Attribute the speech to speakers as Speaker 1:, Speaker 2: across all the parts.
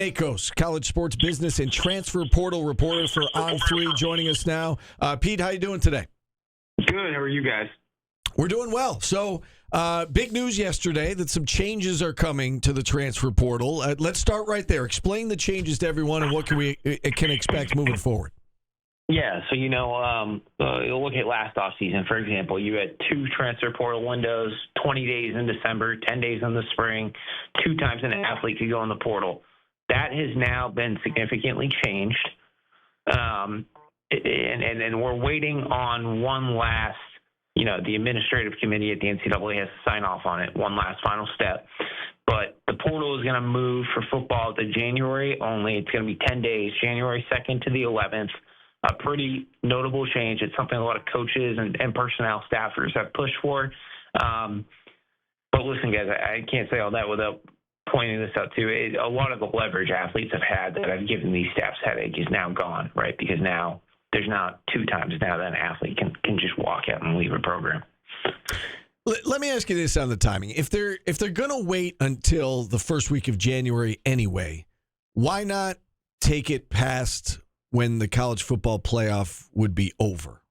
Speaker 1: Nakos, college sports business and transfer portal reporter for On3, joining us now. Pete, how you doing today?
Speaker 2: Good. How are you guys?
Speaker 1: We're doing well. So, big news yesterday that some changes are coming to the transfer portal. Let's start right there. Explain the changes to everyone and what can expect moving forward.
Speaker 2: Yeah, so you'll look at last offseason, for example, you had 2 transfer portal windows, 20 days in December, 10 days in the spring, 2 times an athlete could go in the portal. That has now been significantly changed, and we're waiting on one last, the administrative committee at the NCAA has to sign off on it, one last final step. But the portal is going to move for football to January only. It's going to be 10 days, January 2nd to the 11th. A pretty notable change. It's something a lot of coaches and personnel staffers have pushed for. But listen, guys, I can't say all that without pointing this out too. A lot of the leverage athletes have had that have given these staffs headache is now gone, right? Because now there's not 2 times now that an athlete can just walk out and leave a program.
Speaker 1: Let me ask you this on the timing. If they're going to wait until the first week of January anyway, why not take it past when the college football playoff would be over?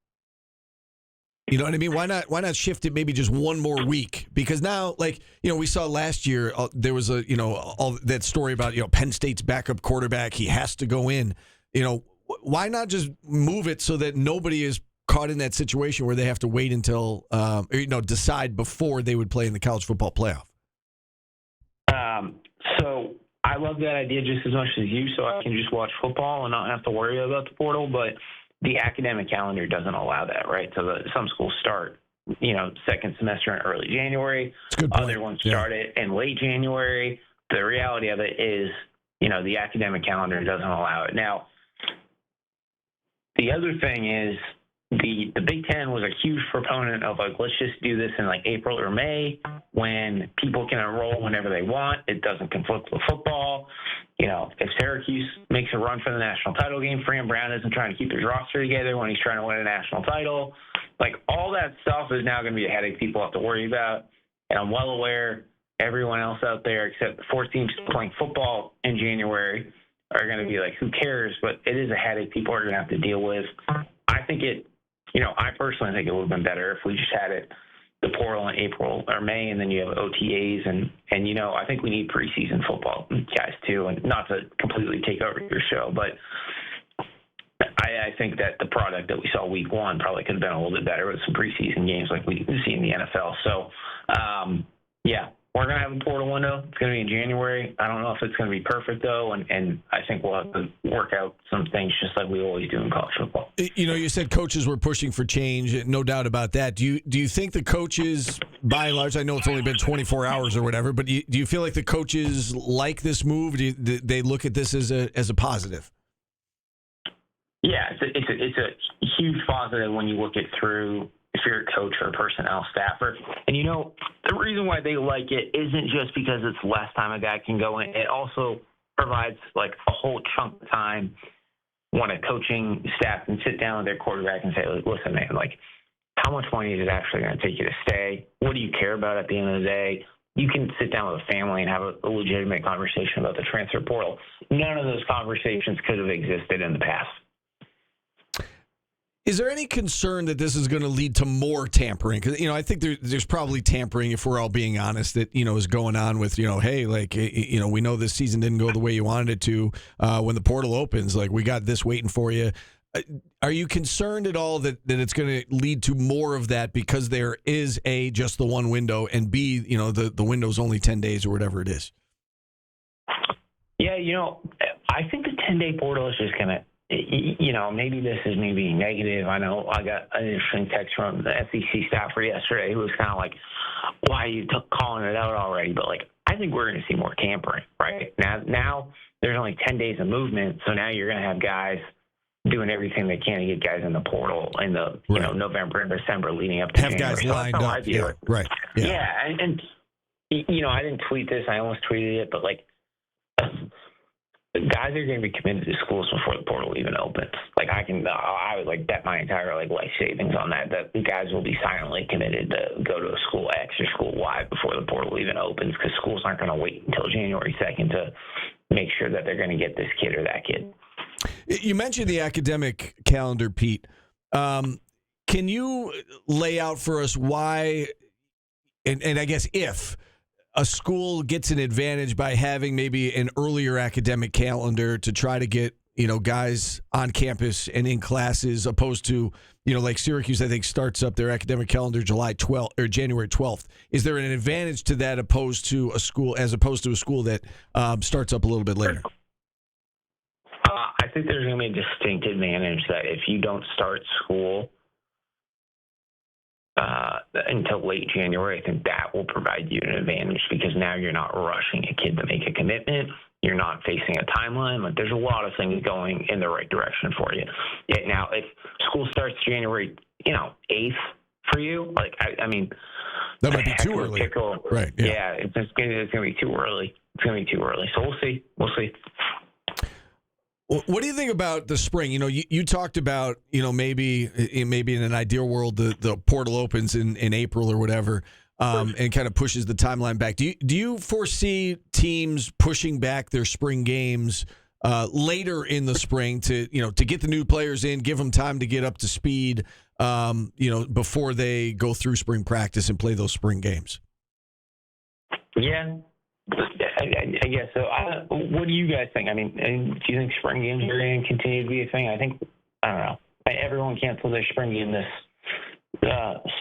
Speaker 1: You know what I mean? Why not shift it maybe just one more week? Because now, we saw last year there was all that story about Penn State's backup quarterback. He has to go in. Why not just move it so that nobody is caught in that situation where they have to wait until decide before they would play in the college football playoff?
Speaker 2: So I love that idea just as much as you, so I can just watch football and not have to worry about the portal. But the academic calendar doesn't allow that, right? So some schools start, second semester in early January. Other ones start it in late January. The reality of it is, the academic calendar doesn't allow it. Now, the other thing is the Big Ten was a huge proponent of let's just do this in April or May when people can enroll whenever they want. It doesn't conflict with football. If Syracuse makes a run for the national title game, Fran Brown isn't trying to keep his roster together when he's trying to win a national title. All that stuff is now going to be a headache people have to worry about. And I'm well aware everyone else out there except the 4 teams playing football in January are going to be who cares? But it is a headache people are going to have to deal with. I think I personally think it would have been better if we just had the portal in April or May, and then you have OTAs, and I think we need preseason football guys too, and not to completely take over your show, but I think that the product that we saw week 1 probably could have been a little bit better with some preseason games like we see in the NFL. So, we're going to have a portal window. It's going to be in January. I don't know if it's going to be perfect, though, and I think we'll have to work out some things just like we always do in college football.
Speaker 1: You said coaches were pushing for change, no doubt about that. Do you think the coaches, by and large, I know it's only been 24 hours or whatever, but do you feel like the coaches like this move? Do they look at this as a positive?
Speaker 2: Yeah, it's a huge positive when you look it through if you're a coach or a personnel staffer. And, the reason why they like it isn't just because it's less time a guy can go in. It also provides, a whole chunk of time when a coaching staff can sit down with their quarterback and say, listen, man, how much money is it actually going to take you to stay? What do you care about at the end of the day? You can sit down with a family and have a legitimate conversation about the transfer portal. None of those conversations could have existed in the past.
Speaker 1: Is there any concern that this is going to lead to more tampering? Because, I think there's probably tampering, if we're all being honest, that, is going on with, hey, we know this season didn't go the way you wanted it to. When the portal opens, we got this waiting for you. Are you concerned at all that it's going to lead to more of that because there is A, just the one window, and B, the window's only 10 days or whatever it is?
Speaker 2: Yeah, I think the 10-day portal is just going to, maybe this is me being negative. I know I got an interesting text from the SEC staffer yesterday who was kind of why are you calling it out already? But, I think we're going to see more tampering, right? Now there's only 10 days of movement, so now you're going to have guys doing everything they can to get guys in the portal in the, November and December leading up to
Speaker 1: have
Speaker 2: January.
Speaker 1: Guys lined up. Yeah, right.
Speaker 2: Yeah, and I didn't tweet this. I almost tweeted it, but, guys are going to be committed to schools before the portal even opens. Like I would like bet my entire life savings on that the guys will be silently committed to go to a school X or school Y before the portal even opens, because schools aren't going to wait until January 2nd to make sure that they're going to get this kid or that kid.
Speaker 1: You mentioned the academic calendar, Pete. Can you lay out for us why, and I guess if a school gets an advantage by having maybe an earlier academic calendar to try to get, guys on campus and in classes, opposed to, like Syracuse, I think starts up their academic calendar July 12th or January 12th. Is there an advantage to that as opposed to a school that starts up a little bit later?
Speaker 2: I think there's going to be a distinct advantage that if you don't start school until late January, I think that will provide you an advantage, because now you're not rushing a kid to make a commitment. You're not facing a timeline. Like, there's a lot of things going in the right direction for you. Yet now, if school starts January, 8th for you, I mean,
Speaker 1: that might be too early. Right?
Speaker 2: Yeah, it's going to be too early. It's going to be too early. So we'll see.
Speaker 1: What do you think about the spring? You talked about, maybe in an ideal world, the portal opens in April or whatever, and kind of pushes the timeline back. Do you foresee teams pushing back their spring games later in the spring to get the new players in, give them time to get up to speed, before they go through spring practice and play those spring games?
Speaker 2: Yeah. I guess so. What do you guys think? I mean, do you think spring games are going to continue to be a thing? I don't know. Everyone canceled their spring game this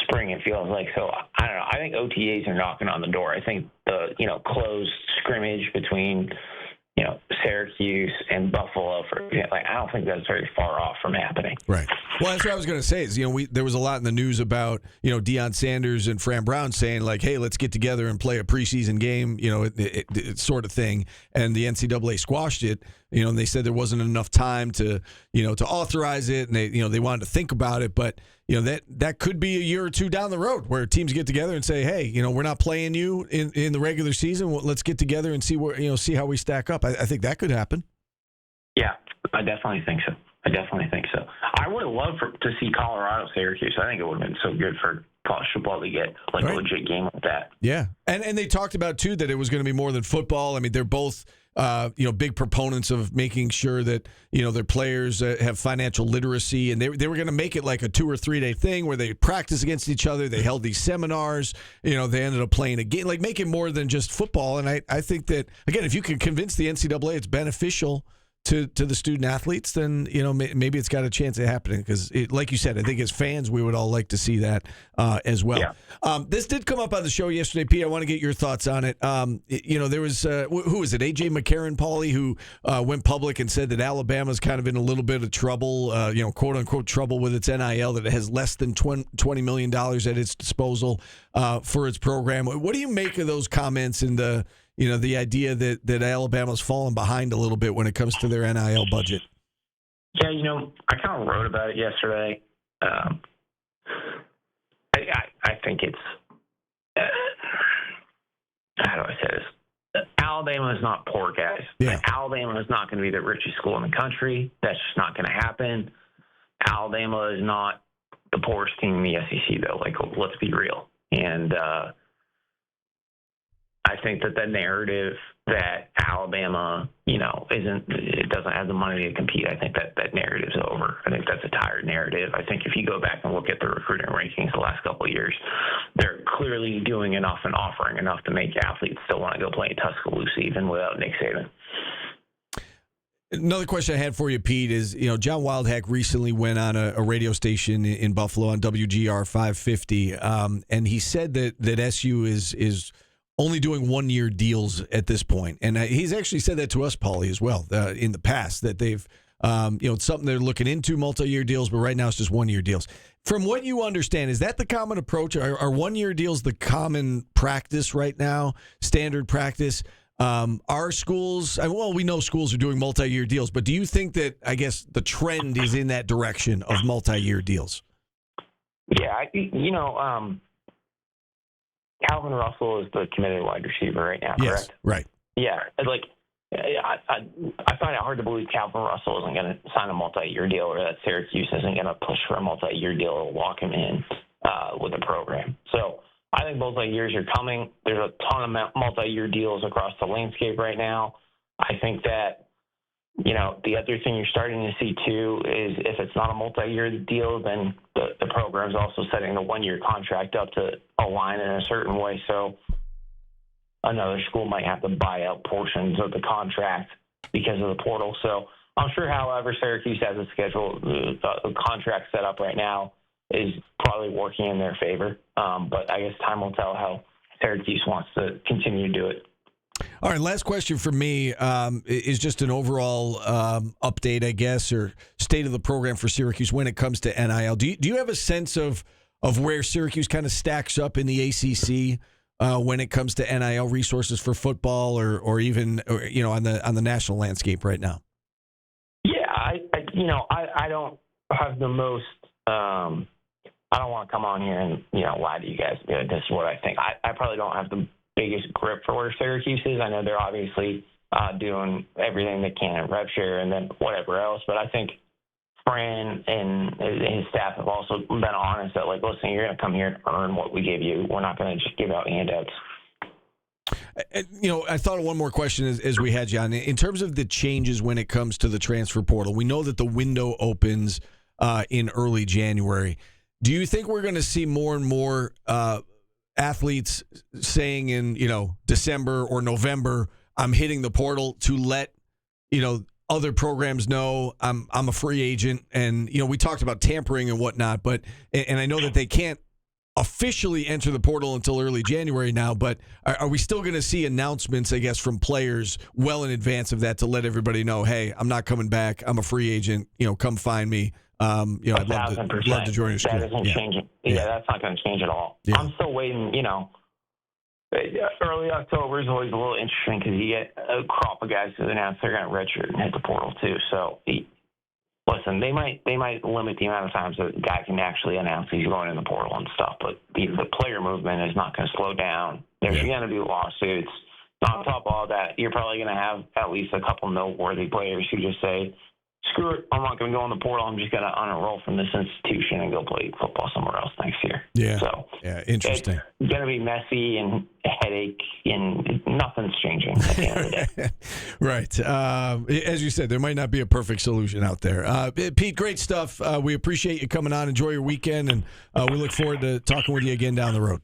Speaker 2: spring, it feels like. So I don't know. I think OTAs are knocking on the door. I think the closed scrimmage between Syracuse and Buffalo, for example, I don't think that's very far off from happening.
Speaker 1: Right. Well, that's what I was going to say. Is there was a lot in the news about Deion Sanders and Fran Brown saying like, hey, let's get together and play a preseason game, it sort of thing, and the NCAA squashed it. And they said there wasn't enough time to authorize it, and they wanted to think about it, but that could be a year or two down the road where teams get together and say, hey, we're not playing you in the regular season. Well, let's get together and see see how we stack up. I think that could happen.
Speaker 2: Yeah, I definitely think so. I would have loved to see Colorado Syracuse. I think it would have been so good for college football to get a legit game like that.
Speaker 1: Yeah, and they talked about too that it was going to be more than football. I mean, they're both big proponents of making sure that their players have financial literacy, and they were going to make it like a 2 or 3 day thing where they practice against each other. They held these seminars. They ended up playing a game, like make it more than just football. And I think that again, if you can convince the NCAA it's beneficial to the student athletes, then maybe it's got a chance of happening, because like you said, I think as fans we would all like to see that as well. Yeah. This did come up on the show yesterday, Pete. I want to get your thoughts on it. There was who was it, AJ McCarron, Paulie, who went public and said that Alabama's kind of in a little bit of trouble, quote unquote trouble with its NIL, that it has less than $20 million at its disposal for its program. What do you make of those comments and the idea that Alabama's fallen behind a little bit when it comes to their NIL budget?
Speaker 2: Yeah, I kind of wrote about it yesterday. I think it's how do I say this? Alabama is not poor, guys.
Speaker 1: Yeah.
Speaker 2: Alabama is not going to be the richest school in the country. That's just not going to happen. Alabama is not the poorest team in the SEC, though. Let's be real. And I think that the narrative that Alabama, doesn't have the money to compete, I think that narrative's over. I think that's a tired narrative. I think if you go back and look at the recruiting rankings the last couple of years, they're clearly doing enough and offering enough to make athletes still want to go play in Tuscaloosa even without Nick Saban.
Speaker 1: Another question I had for you, Pete, is, John Wildhack recently went on a radio station in Buffalo on WGR 550, and he said that SU is only doing 1-year deals at this point. And he's actually said that to us, Paulie, as well, in the past, that they've, it's something they're looking into, multi-year deals, but right now it's just 1-year deals. From what you understand, is that the common approach? Are 1-year deals the common practice right now, standard practice? Are schools, we know schools are doing multi-year deals, but do you think that, I guess, the trend is in that direction of multi-year deals?
Speaker 2: Yeah, Calvin Russell is the committed wide receiver right now, correct?
Speaker 1: Yes, right.
Speaker 2: Yeah, I find it hard to believe Calvin Russell isn't going to sign a multi-year deal, or that Syracuse isn't going to push for a multi-year deal or lock him in with the program. So I think multi-years are coming. There's a ton of multi-year deals across the landscape right now. I think that, the other thing you're starting to see, too, is if it's not a multi-year deal, then the program's also setting the one-year contract up to align in a certain way. So another school might have to buy out portions of the contract because of the portal. So I'm sure, however, Syracuse has a schedule, the contract set up right now is probably working in their favor. But I guess time will tell how Syracuse wants to continue to do it.
Speaker 1: All right, last question for me is just an overall update, I guess, or state of the program for Syracuse when it comes to NIL. Do you have a sense of where Syracuse kind of stacks up in the ACC when it comes to NIL resources for football, or even on the national landscape right now?
Speaker 2: Yeah, I don't have the most. I don't want to come on here and lie to you guys. This is what I think. I probably don't have the biggest grip for where Syracuse is. I know they're obviously doing everything they can at rev share and then whatever else, but I think Fran and his staff have also been honest that, like, listen, you're going to come here and earn what we give you. We're not going to just give out handouts.
Speaker 1: I thought of one more question as we had you on. In terms of the changes when it comes to the transfer portal, we know that the window opens in early January. Do you think we're going to see more and more athletes saying in December or November, I'm hitting the portal, to let other programs know I'm a free agent? And we talked about tampering and whatnot, but and I know that they can't officially enter the portal until early January now, but are we still going to see announcements, I guess, from players well in advance of that to let everybody know, hey, I'm not coming back, I'm a free agent, come find me. I'd love to join your school.
Speaker 2: That isn't changing. Yeah, that's not going to change at all. Yeah. I'm still waiting. Early October is always a little interesting because you get a crop of guys who announce they're going to redshirt and hit the portal too. So, listen, they might limit the amount of times that a guy can actually announce he's going in the portal and stuff. But the player movement is not going to slow down. There's going to be lawsuits. On top of all that, you're probably going to have at least a couple noteworthy players who just say, screw it, I'm not going to go in the portal. I'm just going to unenroll from this institution and go play football somewhere else next year.
Speaker 1: Yeah.
Speaker 2: So
Speaker 1: interesting.
Speaker 2: It's going to be messy and a headache, and nothing's changing at the end of the day.
Speaker 1: Right. As you said, there might not be a perfect solution out there. Pete, great stuff. We appreciate you coming on. Enjoy your weekend, and we look forward to talking with you again down the road.